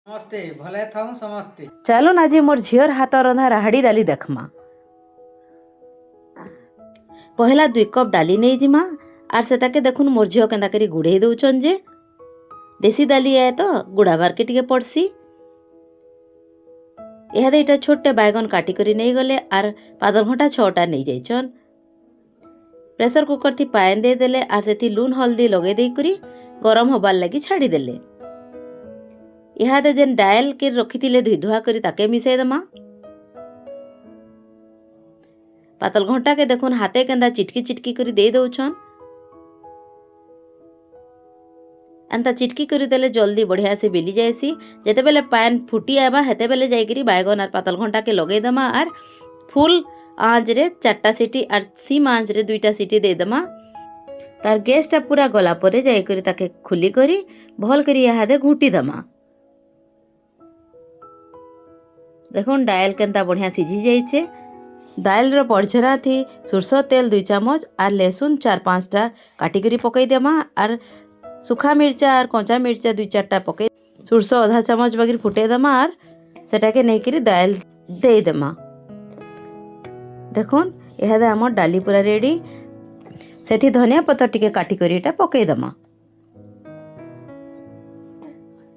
नमस्ते भले थाऊ समस्ते। चलो ना जी मोर झीर हाथ रंधा राहड़ी डाली देखमा। पहला 2 कप डाली नहीं जिमा आर से ताके देखुन मोर झील केंदा करी गुड़े दउछन जे देसी डाली है तो गुड़ाबार के टिके पड़सी। इहादे इटा छोटे बैगन काटी करी नहीं गले आर पादल घंटा 6टा नहीं जाइछन। प्रेशर कुकर थी पानी दे देले आर सेथि लून हल्दी लगे दे करी गरम होबार लगी छाड़ी देले। इहादे जेन डायल के रखी थिले धुई धुआ करी ताके मिसाई दमा। पातल घंटा के देखुन हाथे केंदा चिटकी चिटकी करी दे दउछन। एंता चिटकी करी देले जल्दी बढ़िया से बेली जाएसी। जेते बेले पान फुटी आबा हेते बेले जाई करी बैगन और पातल घंटा के लगे दमा आर फुल आंच रे 4टा सीटी और सीम आंच रे 2टा सीटी दे दमा। तार गैस टा पूरा गला परे जाई करी ताके खुली करी भल करी इहादे घुटी दमा। देखुन डायल केंता बढ़िया सिझी जाइछे। दाल रो पड़छरा थी सरसों तेल 2 चामच और लहसुन 4-5टा काटी करी पकई देमा और सुखा मिर्चा और कच्चा मिर्चा 2-4टा पकई सरसों आधा चामच बगिर फुटे देमा और सेटा के नहीं करी दाल दे देमा। देखुन इहादे हमर डाली पूरा रेडी। सेठी धनिया पत्ता टिके काटी करी एटा पकई देमा।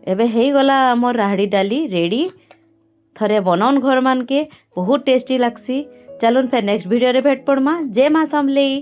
एबे हेई गला हमर राहड़ी डाली रेडी। थरे बनाउन घर मान के बहुत टेस्टी लागसी। चलुन फिर नेक्स्ट वीडियो रे भेट पड़मा। जय मां समलेई।